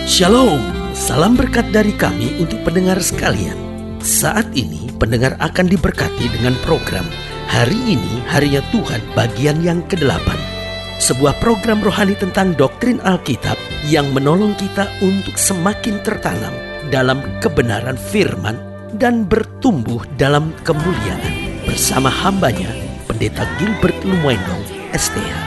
Shalom, salam berkat dari kami untuk pendengar sekalian. Saat ini pendengar akan diberkati dengan program Hari Ini Harinya Tuhan bagian yang ke-8. Sebuah program rohani tentang doktrin Alkitab yang menolong kita untuk semakin tertanam dalam kebenaran firman dan bertumbuh dalam kemuliaan. Bersama hambanya, Pendeta Gilbert Lumwendong, STH.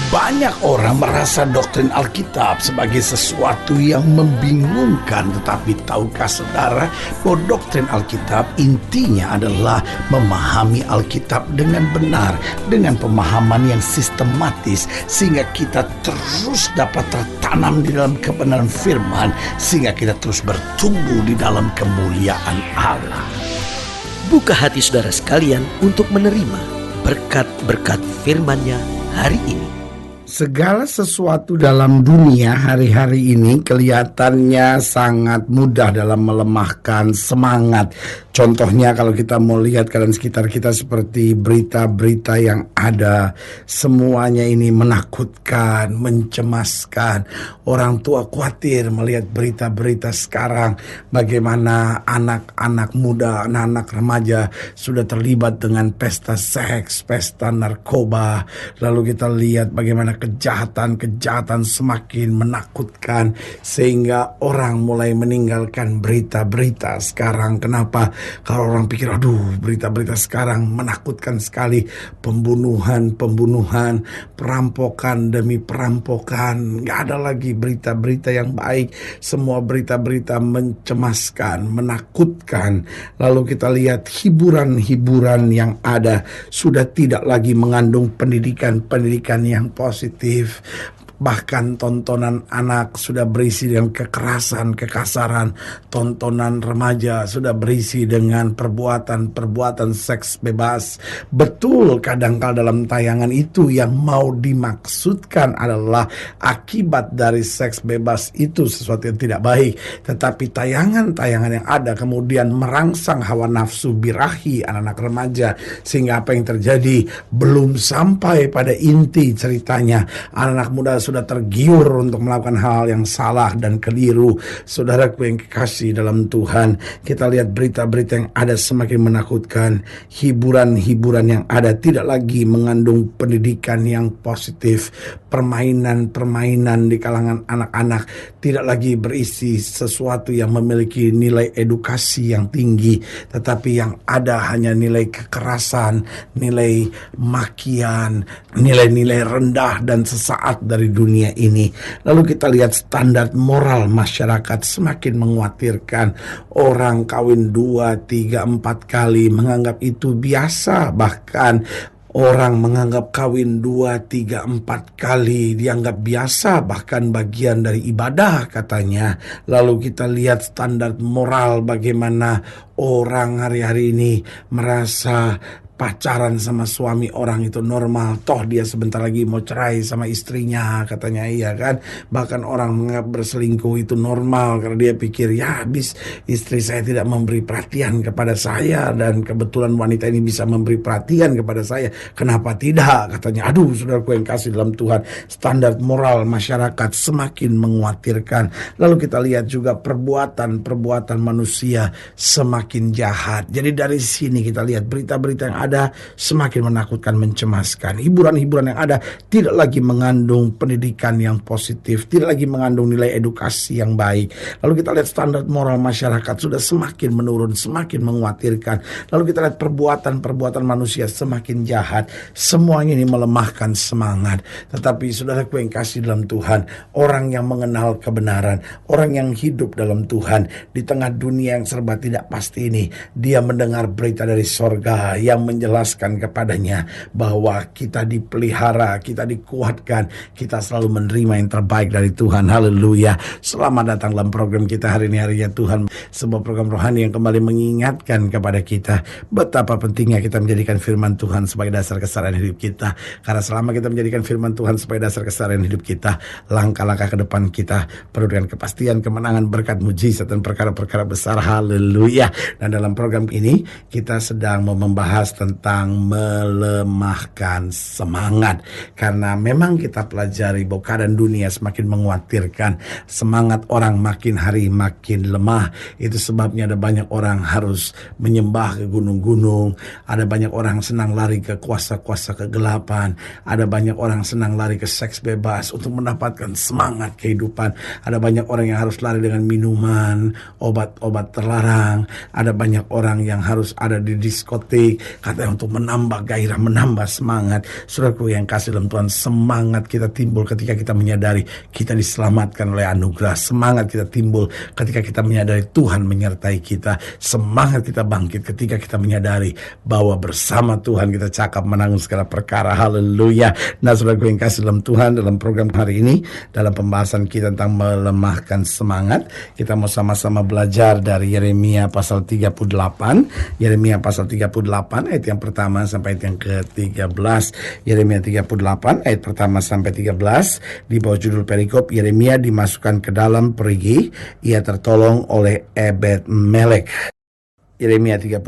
Banyak orang merasa doktrin Alkitab sebagai sesuatu yang membingungkan. Tetapi tahukah saudara bahwa doktrin Alkitab intinya adalah memahami Alkitab dengan benar, dengan pemahaman yang sistematis, sehingga kita terus dapat tertanam di dalam kebenaran firman, sehingga kita terus bertumbuh di dalam kemuliaan Allah. Buka hati saudara sekalian untuk menerima berkat-berkat firman-Nya hari ini. Segala sesuatu dalam dunia hari-hari ini kelihatannya sangat mudah dalam melemahkan semangat. Contohnya kalau kita mau lihat keadaan sekitar kita seperti berita-berita yang ada, semuanya ini menakutkan, mencemaskan. Orang tua khawatir melihat berita-berita sekarang, bagaimana anak-anak muda, anak-anak remaja sudah terlibat dengan pesta seks, pesta narkoba. Lalu kita lihat bagaimana kejahatan-kejahatan semakin menakutkan, sehingga orang mulai meninggalkan berita-berita sekarang. Kenapa? Kalau orang pikir, aduh, berita-berita sekarang menakutkan sekali. Pembunuhan, perampokan demi perampokan. Gak ada lagi berita-berita yang baik. Semua berita-berita mencemaskan, menakutkan. Lalu kita lihat hiburan-hiburan yang ada sudah tidak lagi mengandung pendidikan yang positif. Bahkan tontonan anak sudah berisi dengan kekerasan, kekasaran. Tontonan remaja sudah berisi dengan perbuatan seks bebas. Betul, kadang-kadang dalam tayangan itu yang mau dimaksudkan adalah akibat dari seks bebas itu sesuatu yang tidak baik. Tetapi tayangan-tayangan yang ada kemudian merangsang hawa nafsu birahi anak-anak remaja. Sehingga apa yang terjadi belum sampai pada inti ceritanya. Anak-anak muda sudah tergiur untuk melakukan hal yang salah dan keliru. Saudaraku yang kekasih dalam Tuhan, kita lihat berita-berita yang ada semakin menakutkan. Hiburan-hiburan yang ada tidak lagi mengandung pendidikan yang positif. Permainan-permainan di kalangan anak-anak tidak lagi berisi sesuatu yang memiliki nilai edukasi yang tinggi, tetapi yang ada hanya nilai kekerasan, nilai makian, nilai-nilai rendah dan sesaat dari dunia ini. Lalu kita lihat standar moral masyarakat semakin mengkhawatirkan. Orang kawin 2, 3, 4 kali menganggap itu biasa. Bahkan orang menganggap kawin 2, 3, 4 kali dianggap biasa, bahkan bagian dari ibadah katanya. Lalu kita lihat standar moral bagaimana orang hari-hari ini merasa pacaran sama suami orang itu normal. Toh dia sebentar lagi mau cerai sama istrinya katanya, iya kan. Bahkan orang menganggap berselingkuh itu normal karena dia pikir ya habis istri saya tidak memberi perhatian kepada saya, dan kebetulan wanita ini bisa memberi perhatian kepada saya, kenapa tidak katanya. Aduh, saudaraku yang kasih dalam Tuhan, standar moral masyarakat semakin mengkhawatirkan. Lalu kita lihat juga perbuatan manusia semakin jahat. Jadi dari sini kita lihat berita-berita yang ada semakin menakutkan, mencemaskan. Hiburan-hiburan yang ada tidak lagi mengandung pendidikan yang positif, tidak lagi mengandung nilai edukasi yang baik. Lalu kita lihat standar moral masyarakat sudah semakin menurun, semakin mengkhawatirkan. Lalu kita lihat perbuatan manusia semakin jahat. Semuanya ini melemahkan semangat. Tetapi saudaraku yang kasih dalam Tuhan, orang yang mengenal kebenaran, orang yang hidup dalam Tuhan di tengah dunia yang serba tidak pasti ini, dia mendengar berita dari sorga yang menjelaskan kepadanya bahwa kita dipelihara, kita dikuatkan, kita selalu menerima yang terbaik dari Tuhan. Haleluya. Selamat datang dalam program kita hari ini, Harinya Tuhan, sebuah program rohani yang kembali mengingatkan kepada kita betapa pentingnya kita menjadikan firman Tuhan sebagai dasar keseharian hidup kita. Karena selama kita menjadikan firman Tuhan sebagai dasar keseharian hidup kita, langkah-langkah ke depan kita penuh dengan kepastian, kemenangan, berkat, mujizat dan perkara-perkara besar. Haleluya. Dan dalam program ini kita sedang mau membahas tentang tentang melemahkan semangat. Karena memang kita pelajari bahwa keadaan dunia semakin mengkhawatirkan, semangat orang makin hari makin lemah. Itu sebabnya ada banyak orang harus menyembah ke gunung-gunung, ada banyak orang senang lari ke kuasa-kuasa kegelapan, ada banyak orang senang lari ke seks bebas untuk mendapatkan semangat kehidupan, ada banyak orang yang harus lari dengan minuman, obat-obat terlarang, ada banyak orang yang harus ada di diskotik katanya untuk menambah gairah, menambah semangat. Saudaraku yang kasih dalam Tuhan, semangat kita timbul ketika kita menyadari kita diselamatkan oleh anugerah. Semangat kita timbul ketika kita menyadari Tuhan menyertai kita. Semangat kita bangkit ketika kita menyadari bahwa bersama Tuhan kita cakap menanggung segala perkara. Haleluya. Nah, saudaraku yang kasih dalam Tuhan, dalam program hari ini, dalam pembahasan kita tentang melemahkan semangat, kita mau sama-sama belajar dari Yeremia pasal 38. Yeremia pasal 38 ayat yang pertama sampai ayat yang ke-13. Yeremia 38 ayat pertama sampai 13, di bawah judul perikop Yeremia dimasukkan ke dalam perigi, ia tertolong oleh Ebed Melek. Yeremia 38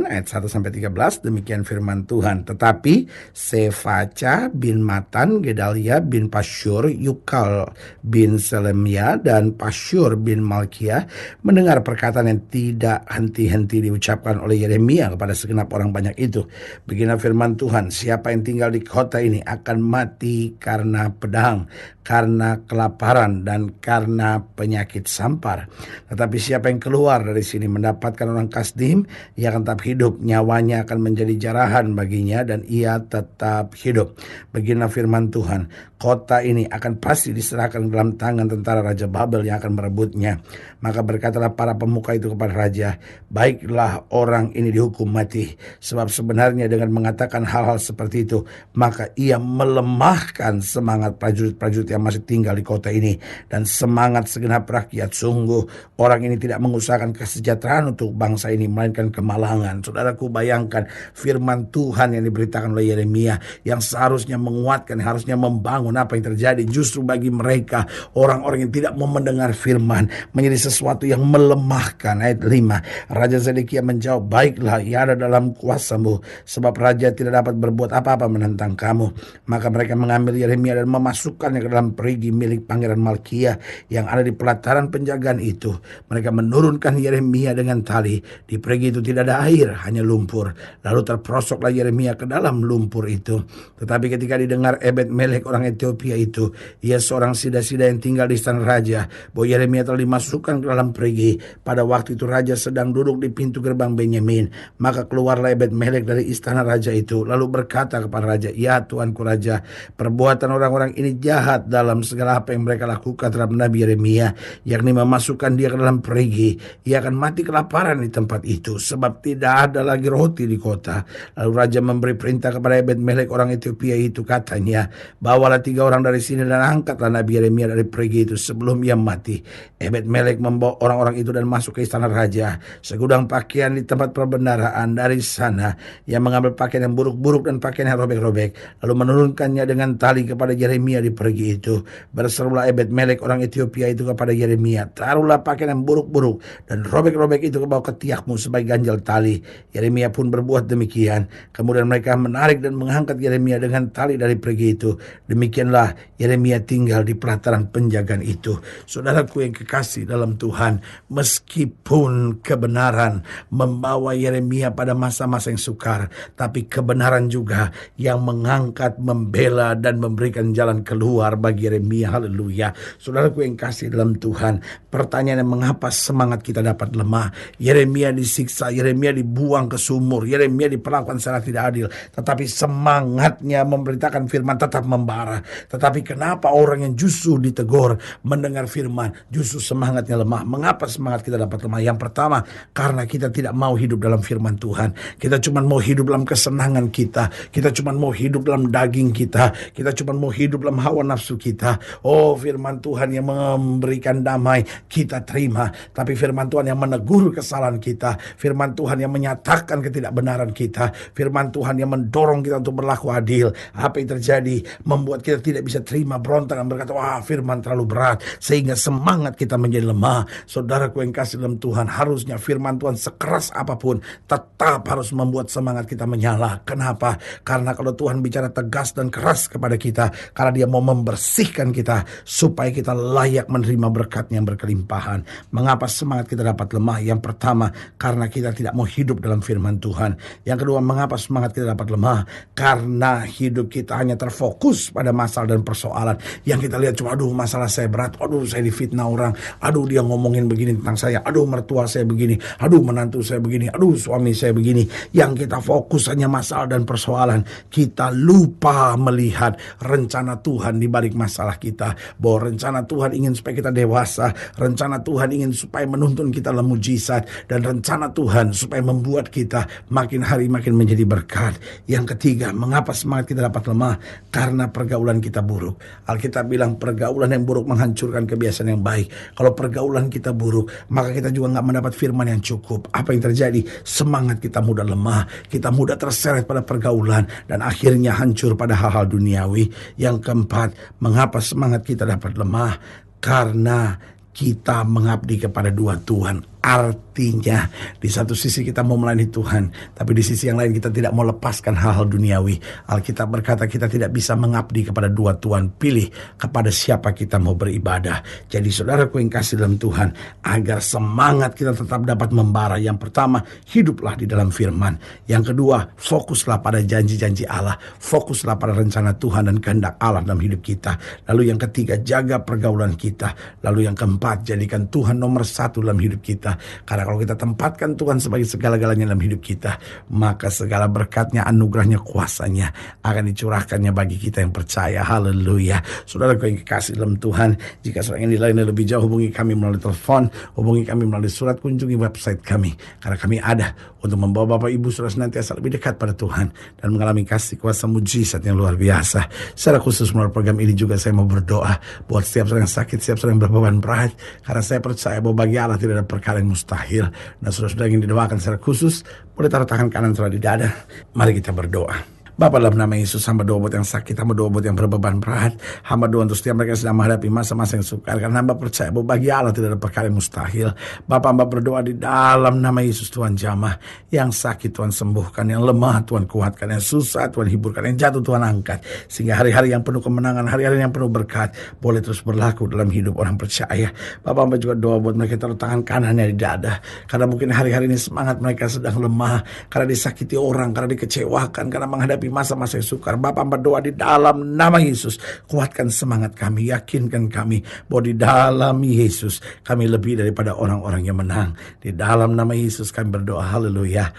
ayat 1 sampai 13, demikian firman Tuhan. Tetapi Sefaca bin Matan, Gedalia bin Pasyur, Yukal bin Selemia, dan Pasyur bin Malkiah mendengar perkataan yang tidak henti-henti diucapkan oleh Yeremia kepada segenap orang banyak itu. Beginilah firman Tuhan, siapa yang tinggal di kota ini akan mati karena pedang, karena kelaparan, dan karena penyakit sampar. Tetapi siapa yang keluar dari sini mendapatkan orang Kasdim, ia akan tetap hidup, nyawanya akan menjadi jarahan baginya, dan ia tetap hidup. Beginilah firman Tuhan, kota ini akan pasti diserahkan dalam tangan tentara Raja Babel yang akan merebutnya. Maka berkatalah para pemuka itu kepada raja, baiklah orang ini dihukum mati, sebab sebenarnya dengan mengatakan hal-hal seperti itu, maka ia melemahkan semangat prajurit-prajurit yang masih tinggal di kota ini, dan semangat segenap rakyat. Sungguh orang ini tidak mengusahakan kesejahteraan untuk bangsa ini, melainkan kemalangan. Saudaraku, bayangkan firman Tuhan yang diberitakan oleh Yeremia, yang seharusnya menguatkan, harusnya membangun. Apa yang terjadi justru bagi mereka, orang-orang yang tidak mau mendengar firman, menjadi sesuatu yang melemahkan. Ayat 5, Raja Zedekia menjawab, baiklah, ia ada dalam kuasamu, sebab raja tidak dapat berbuat apa-apa menentang kamu. Maka mereka mengambil Yeremia dan memasukkannya ke dalam perigi milik Pangeran Malkiah yang ada di pelataran penjagaan itu. Mereka menurunkan Yeremia dengan tali. Di perigi itu tidak ada air, hanya lumpur. Lalu terperosoklah Yeremia ke dalam lumpur itu. Tetapi ketika didengar Ebed Melek orang Ethiopia itu, ia seorang sida-sida yang tinggal di istana raja, bahwa Yeremia telah dimasukkan ke dalam perigi. Pada waktu itu raja sedang duduk di pintu gerbang Benyamin. Maka keluarlah Ebed Melek dari istana raja itu, lalu berkata kepada raja, ya tuanku raja, perbuatan orang-orang ini jahat dalam segala apa yang mereka lakukan terhadap Nabi Yeremia, yakni memasukkan dia ke dalam perigi. Ia akan mati kelaparan di tempat itu, sebab tidak ada lagi roti di kota. Lalu raja memberi perintah kepada Ebed Melek orang Ethiopia itu, katanya, bawalah 3 orang dari sini dan angkatlah Nabi Yeremia dari perigi itu sebelum ia mati. Ebed Melek membawa orang-orang itu dan masuk ke istana raja. Segudang pakaian di tempat perbendaharaan. Dari sana ia mengambil pakaian yang buruk-buruk dan pakaian yang robek-robek, lalu menurunkannya dengan tali kepada Yeremia di perigi itu. Berserulah Ebed Melek orang Ethiopia itu kepada Yeremia, taruhlah pakaian yang buruk-buruk dan robek-robek itu ke bawah ketiakmu sebagai ganjal tali. Yeremia pun berbuat demikian. Kemudian mereka menarik dan mengangkat Yeremia dengan tali dari perigi itu. Demikianlah Yeremia tinggal di pelataran penjagaan itu. Saudaraku yang kekasih dalam Tuhan, meskipun kebenaran membawa Yeremia pada masa-masa yang sukar, tapi kebenaran juga yang mengangkat, membela, dan memberikan jalan keluar bagi Yeremia. Haleluya. Saudaraku yang kasih dalam Tuhan, pertanyaannya, mengapa semangat kita dapat lemah? Yeremia disiksa, Yeremia dibuang ke sumur, Yeremia diperlakukan secara tidak adil, tetapi semangatnya memberitakan firman tetap membara. Tetapi kenapa orang yang justru ditegur mendengar firman justru semangatnya lemah? Mengapa semangat kita dapat lemah? Yang pertama, karena kita tidak mau hidup dalam firman Tuhan. Kita cuma mau hidup dalam kesenangan kita, kita cuma mau hidup dalam daging kita, kita cuma mau hidup dalam hawa nafsu kita. Oh, firman Tuhan yang memberikan damai kita terima, tapi firman Tuhan yang menegur kesalahan kita, kita, firman Tuhan yang menyatakan ketidakbenaran kita, firman Tuhan yang mendorong kita untuk berlaku adil. Apa yang terjadi membuat kita tidak bisa terima, berontak dan berkata, wah firman terlalu berat, sehingga semangat kita menjadi lemah. Saudaraku yang kasih dalam Tuhan, harusnya firman Tuhan sekeras apapun tetap harus membuat semangat kita menyala. Kenapa? Karena kalau Tuhan bicara tegas dan keras kepada kita, karena Dia mau membersihkan kita supaya kita layak menerima berkat-Nya yang berkelimpahan. Mengapa semangat kita dapat lemah? Yang pertama, karena kita tidak mau hidup dalam firman Tuhan. Yang kedua, mengapa semangat kita dapat lemah? Karena hidup kita hanya terfokus pada masalah dan persoalan. Yang kita lihat cuma, aduh masalah saya berat, aduh saya difitnah orang, aduh dia ngomongin begini tentang saya, aduh mertua saya begini, aduh menantu saya begini, aduh suami saya begini. Yang kita fokus hanya masalah dan persoalan. Kita lupa melihat rencana Tuhan di balik masalah kita. Bahwa rencana Tuhan ingin supaya kita dewasa, rencana Tuhan ingin supaya menuntun kita dalam mujizat, dan rencana Tuhan supaya membuat kita makin hari makin menjadi berkat. Yang ketiga, mengapa semangat kita dapat lemah? Karena pergaulan kita buruk. Alkitab bilang pergaulan yang buruk menghancurkan kebiasaan yang baik. Kalau pergaulan kita buruk, maka kita juga gak mendapat firman yang cukup. Apa yang terjadi? Semangat kita mudah lemah, kita mudah terseret pada pergaulan, dan akhirnya hancur pada hal-hal duniawi. Yang keempat, mengapa semangat kita dapat lemah? Karena kita mengabdi kepada dua Tuhan. Artinya di satu sisi kita mau melayani Tuhan, tapi di sisi yang lain kita tidak mau lepaskan hal-hal duniawi. Alkitab berkata kita tidak bisa mengabdi kepada dua Tuhan. Pilih kepada siapa kita mau beribadah. Jadi saudaraku yang kasih dalam Tuhan, agar semangat kita tetap dapat membara, yang pertama, hiduplah di dalam firman. Yang kedua, fokuslah pada janji-janji Allah, fokuslah pada rencana Tuhan dan kehendak Allah dalam hidup kita. Lalu yang ketiga, jaga pergaulan kita. Lalu yang keempat, jadikan Tuhan nomor satu dalam hidup kita. Karena kalau kita tempatkan Tuhan sebagai segala-galanya dalam hidup kita, maka segala berkatnya, anugerahnya, kuasanya akan dicurahkannya bagi kita yang percaya. Haleluya. Saudaraku yang kekasih dalam Tuhan, jika saudara ingin dilayani lebih jauh, hubungi kami melalui telepon, hubungi kami melalui surat, kunjungi website kami. Karena kami ada untuk membawa Bapak Ibu saudara senantiasa lebih dekat pada Tuhan dan mengalami kasih kuasa mujizat yang luar biasa. Secara khusus melalui program ini juga saya mau berdoa buat setiap saudara yang sakit, setiap saudara yang berbeban berat, karena saya percaya bahwa bagi Allah tidak ada perkara yang mustahil. Dan saudara-saudara ingin didoakan secara khusus, boleh taruh tangan kanan saudara di dada. Mari kita berdoa. Bapa, dalam nama Yesus, hamba doa buat yang sakit, hamba doa buat yang berbeban berat, hamba doa untuk setiap mereka yang sedang menghadapi masa-masa yang sukar, karena hamba percaya bahwa bagi Allah tidak ada perkara yang mustahil. Bapa, hamba berdoa di dalam nama Yesus, Tuhan jamah, yang sakit Tuhan sembuhkan, yang lemah Tuhan kuatkan, yang susah Tuhan hiburkan, yang jatuh Tuhan angkat, sehingga hari-hari yang penuh kemenangan, hari-hari yang penuh berkat boleh terus berlaku dalam hidup orang percaya. Bapa, hamba juga doa buat mereka taruh tangan kanannya di dada, karena mungkin hari-hari ini semangat mereka sedang lemah, karena disakiti orang, karena dikecewakan, karena menghadapi masa-masa yang sukar. Bapak berdoa di dalam nama Yesus, kuatkan semangat kami, yakinkan kami bahwa di dalam Yesus kami lebih daripada orang-orang yang menang. Di dalam nama Yesus kami berdoa, haleluya,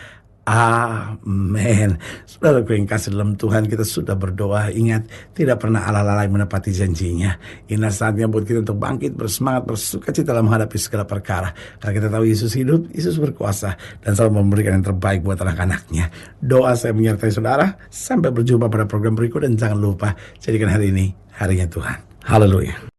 amin. Saudaraku yang kasih dalam Tuhan, kita sudah berdoa. Ingat, tidak pernah Allah lalai menepati janjinya. Ini saatnya buat kita untuk bangkit, bersemangat, bersukacita dalam menghadapi segala perkara. Karena kita tahu Yesus hidup, Yesus berkuasa, dan selalu memberikan yang terbaik buat anak-anaknya. Doa saya menyertai saudara. Sampai berjumpa pada program berikut, dan jangan lupa jadikan hari ini harinya Tuhan. Haleluya.